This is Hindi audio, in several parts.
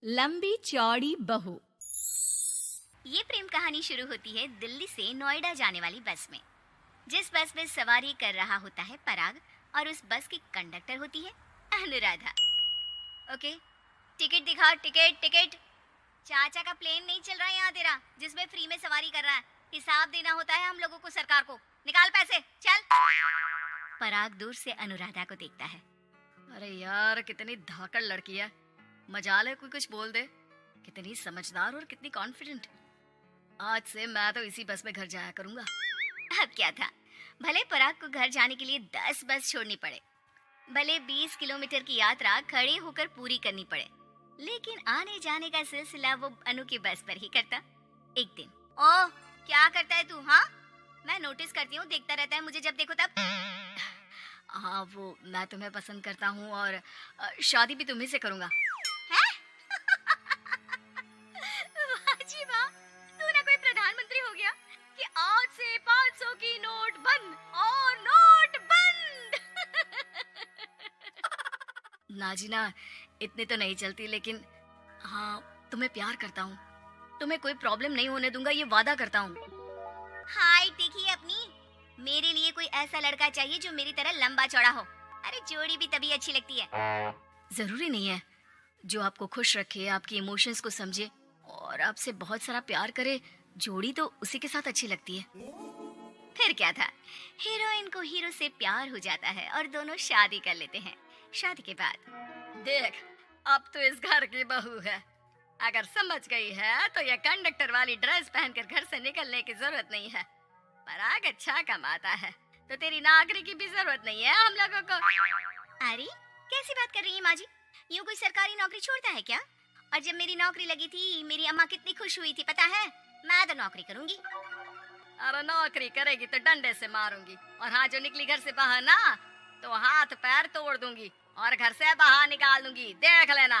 लंबी चौड़ी बहू। ये प्रेम कहानी शुरू होती है दिल्ली से नोएडा जाने वाली बस में। जिस बस में सवारी कर रहा होता है पराग और उस बस की कंडक्टर होती है अनुराधा। ओके, टिकट दिखा, टिकट टिकट। चाचा का प्लेन नहीं चल रहा है यहाँ तेरा, जिसमें फ्री में सवारी कर रहा है। हिसाब देना होता है हम लोगों को, सरकार को। निकाल पैसे, चल। पराग दूर से अनुराधा को देखता है। अरे यार, कितनी धाकड़ लड़की है। मजाल है कोई कुछ बोल दे। कितनी समझदार और कितनी कॉन्फिडेंट। आज से मैं तो इसी बस में घर जाया करूंगा। अब क्या था, भले पराग को घर जाने के लिए 10 बस छोड़नी पड़े, भले 20 किलोमीटर की यात्रा खड़े होकर पूरी करनी पड़े, लेकिन आने जाने का सिलसिला वो अनु की बस पर ही करता। एक दिन, ओह क्या करता है तू? हाँ, मैं नोटिस करती हूँ, देखता रहता है मुझे जब देखो तब। हाँ, वो मैं तुम्हें पसंद करता हूँ और शादी भी तुम्ही से करूंगा। वाह जी वाह, तू ना कोई प्रधानमंत्री हो गया कि आज से 500 की नोट बंद और नोट बंद। ना जी ना, इतनी तो नहीं चलती, लेकिन हाँ, तुम्हें प्यार करता हूँ। तुम्हें कोई प्रॉब्लम नहीं होने दूंगा, ये वादा करता हूँ। हाइट देखिए अपनी। मेरे लिए कोई ऐसा लड़का चाहिए जो मेरी तरह लंबा चौड़ा हो। अरे जोड़ी भी तभी अच्छी लगती है। जरूरी नहीं है, जो आपको खुश रखे, आपकी इमोशंस को समझे और आपसे बहुत सारा प्यार करे, जोड़ी तो उसी के साथ अच्छी लगती है। फिर क्या था, हीरोइन को हीरो से प्यार हो जाता है और दोनों शादी कर लेते हैं। शादी के बाद देख, अब तो इस घर की बहू है। अगर समझ गई है तो ये कंडक्टर वाली ड्रेस पहनकर घर से निकलने की जरूरत नहीं है। पराग अच्छा कमाता है तो तेरी नौकरी की भी जरूरत नहीं है हम लोगों को। अरे कैसी बात कर रही है माँ जी? यूँ कोई सरकारी नौकरी छोड़ता है क्या? और जब मेरी नौकरी लगी थी, मेरी अम्मा कितनी खुश हुई थी पता है? मैं तो नौकरी करूंगी। अरे नौकरी करेगी तो डंडे से मारूंगी, और हाँ, जो निकली घर से बाहर ना तो हाथ पैर तोड़ दूंगी और घर से बाहर निकाल दूंगी, देख लेना।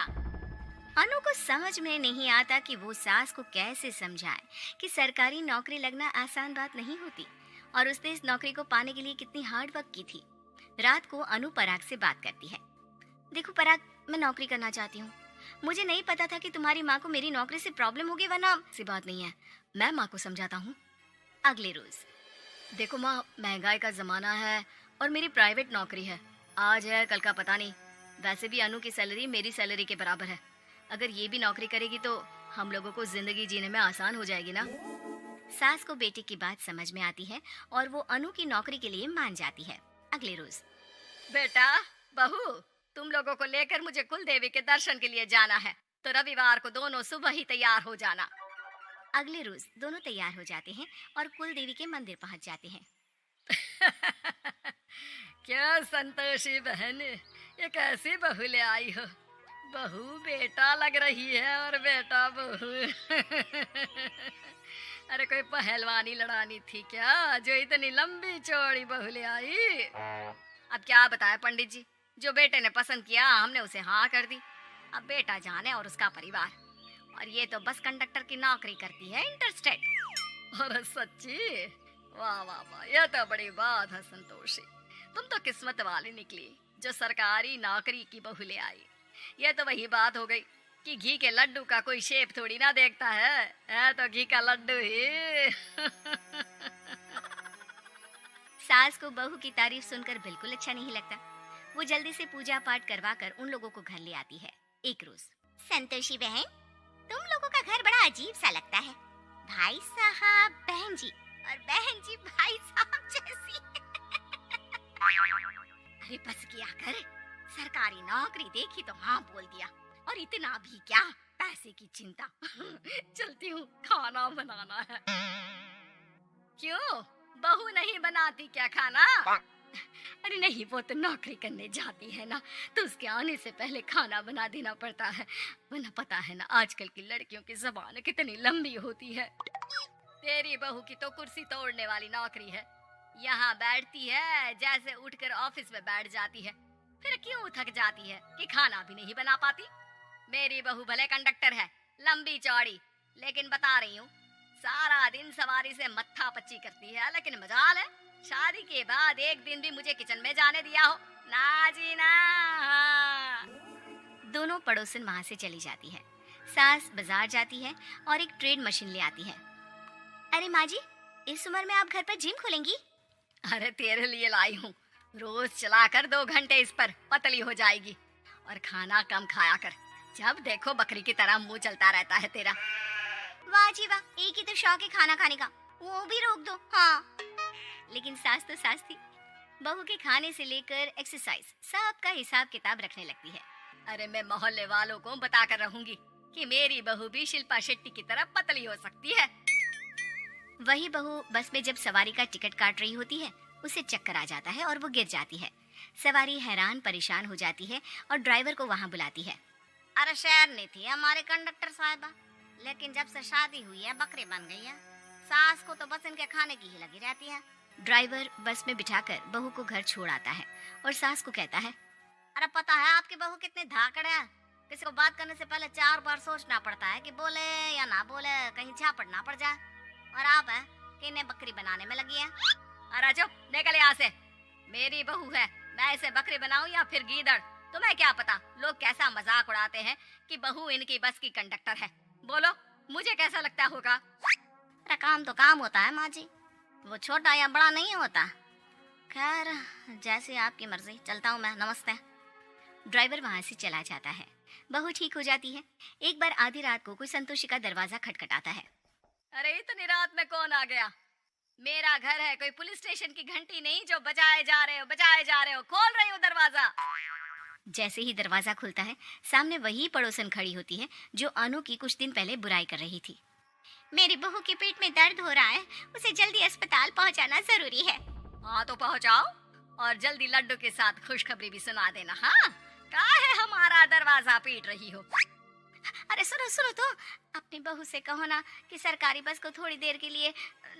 अनु को समझ में नहीं आता कि वो सास को कैसे समझाए कि सरकारी नौकरी लगना आसान बात नहीं होती, और उसने इस नौकरी को पाने के लिए कितनी हार्ड वर्क की थी। रात को अनु पराग से बात करती है। देखो पराग, मैं नौकरी करना चाहती हूँ। मुझे नहीं पता था कि तुम्हारी माँ को मेरी नौकरी से प्रॉब्लम होगी, वरना। ऐसी बात नहीं है, मैं माँ को समझाता हूँ। अगले रोज, देखो माँ, महंगाई का जमाना है और मेरी प्राइवेट नौकरी है। आज है कल का पता नहीं। वैसे भी अनु की सैलरी मेरी सैलरी के बराबर है। अगर ये भी नौकरी करेगी तो हम लोगों को जिंदगी जीने में आसान हो जाएगी ना। सास को बेटे की बात समझ में आती है और वो अनु की नौकरी के लिए मान जाती है। अगले रोज, बेटा, बहू, तुम लोगों को लेकर मुझे कुल देवी के दर्शन के लिए जाना है, तो रविवार को दोनों सुबह ही तैयार हो जाना। अगले रोज दोनों तैयार हो जाते हैं और कुल देवी के मंदिर पहुंच जाते हैं। क्या संतोषी बहन, ये कैसी बहू ले आई हो? बहू बेटा लग रही है और बेटा बहू। अरे कोई पहलवानी लड़ानी थी क्या जो इतनी लंबी चौड़ी बहू ले आई? अब क्या बताए पंडित जी, जो बेटे ने पसंद किया हमने उसे हाँ कर दी। अब बेटा जाने और उसका परिवार, और ये तो बस कंडक्टर की नौकरी करती है इंटरस्टेट। और सच्ची, वाह वाह वाह, ये तो बड़ी बात है संतोषी। तुम तो किस्मत वाली निकली जो सरकारी नौकरी की बहू ले आई। ये तो वही बात हो गई कि घी के लड्डू का कोई शेप थोड़ी ना देखता है तो घी का लड्डू ही। सास को बहू की तारीफ सुनकर बिल्कुल अच्छा नहीं लगता। वो जल्दी से पूजा पाठ करवा कर उन लोगों को घर ले आती है। एक रोज, संतोषी बहन, तुम लोगों का घर बड़ा अजीब सा लगता है। भाई साहब बहन जी और बहन जी भाई साहब जैसी। अरे बस किया कर, सरकारी नौकरी देखी तो हाँ बोल दिया, और इतना भी क्या, पैसे की चिंता। चलती हूँ, खाना बनाना है। क्यों, बहू नहीं बनाती क्या खाना? अरे नहीं, वो तो नौकरी करने जाती है ना, तो उसके आने से पहले खाना बना देना पड़ता है। वरना पता है ना, आजकल की लड़कियों की जबान कितनी लंबी होती है। तेरी बहू की तो कुर्सी तोड़ने वाली नौकरी है। यहाँ बैठती है जैसे उठकर ऑफिस में बैठ जाती है, फिर क्यों थक जाती है कि खाना भी नहीं बना पाती। मेरी बहू भले कंडक्टर है, लंबी चौड़ी, लेकिन बता रही हूँ, सारा दिन सवारी से मत्था पच्ची करती है, लेकिन मजाल है शादी के बाद एक दिन भी मुझे किचन में जाने दिया हो ना जी ना। दोनों पड़ोसन वहां से चली जाती है। सास बाजार जाती है और एक ट्रेड मशीन ले आती है। अरे माँ जी, इस उम्र में आप घर पर जिम खोलेंगी? अरे तेरे लिए लाई हूँ, रोज चलाकर 2 घंटे इस पर, पतली हो जाएगी। और खाना कम खाया कर, जब देखो बकरी की तरह मुंह चलता रहता है तेरा। वाह जी वाह, एक ही तो शौक है खाना खाने का, वो भी रोक दो। हाँ, लेकिन सास तो सास थी, बहू के खाने से लेकर एक्सरसाइज सबका हिसाब किताब रखने लगती है। अरे मैं मोहल्ले वालों को बताकर रहूंगी कि मेरी बहू भी शिल्पा शेट्टी की तरह पतली हो सकती है। वही बहू बस में जब सवारी का टिकट काट रही होती है, उसे चक्कर आ जाता है और वो गिर जाती है। सवारी हैरान परेशान हो जाती है और ड्राइवर को वहाँ बुलाती है। अरे शहर नहीं थी हमारे कंडक्टर साहिबा, लेकिन जब से शादी हुई है बकरी बन गई है। सास को तो बस इनके खाने की ही लगी रहती है। ड्राइवर बस में बिठाकर बहू को घर छोड़ आता है और सास को कहता है, अरे पता है आपकी बहू कितनी धाकड़ है, किसी को बात करने से पहले 4 बार सोचना पड़ता है कि बोले या ना बोले, कहीं झापड़ ना पड़ जाए। और आप है कि इन्हें बकरी बनाने में लगी है। अरे चुप, निकल यहाँ से। मेरी बहू है, मैं इसे बकरी बनाऊं या फिर गीदड़, तुम्हें क्या पता लोग कैसा मजाक उड़ाते हैं कि बहू इनकी बस की कंडक्टर है। बोलो, मुझे कैसा लगता होगा? अरे काम तो काम होता है माँ जी, वो छोटा या बड़ा नहीं होता। खैर जैसी आपकी मर्जी, चलता हूँ मैं, नमस्ते। ड्राइवर वहां से चला जाता है। बहू ठीक हो जाती है। एक बार आधी रात को कोई संतोषी का दरवाजा खटखटाता है। अरे इतनी रात में कौन आ गया? मेरा घर है, कोई पुलिस स्टेशन की घंटी नहीं जो बजाए जा रहे हो। खोल रही हो दरवाजा। जैसे ही दरवाजा खुलता है, सामने वही पड़ोसन खड़ी होती है जो अनु की कुछ दिन पहले बुराई कर रही थी। मेरी बहू के पेट में दर्द हो रहा है, उसे जल्दी अस्पताल पहुंचाना जरूरी है। हाँ तो पहुंचाओ, और जल्दी लड्डू के साथ खुशखबरी भी सुना देना। हाँ, काहे हमारा दरवाजा पीट रही हो? अरे सुनो तो, अपनी बहू से कहो ना कि सरकारी बस को थोड़ी देर के लिए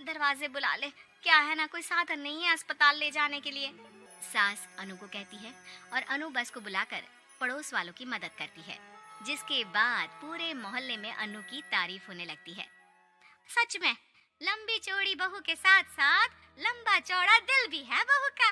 दरवाजे बुला ले। क्या है ना, कोई साधन नहीं है अस्पताल ले जाने के लिए। सास अनु को कहती है और अनु बस को बुलाकर पड़ोस वालों की मदद करती है, जिसके बाद पूरे मोहल्ले में अनु की तारीफ होने लगती है। सच में लंबी चौड़ी बहू के साथ साथ लंबा चौड़ा दिल भी है बहू का।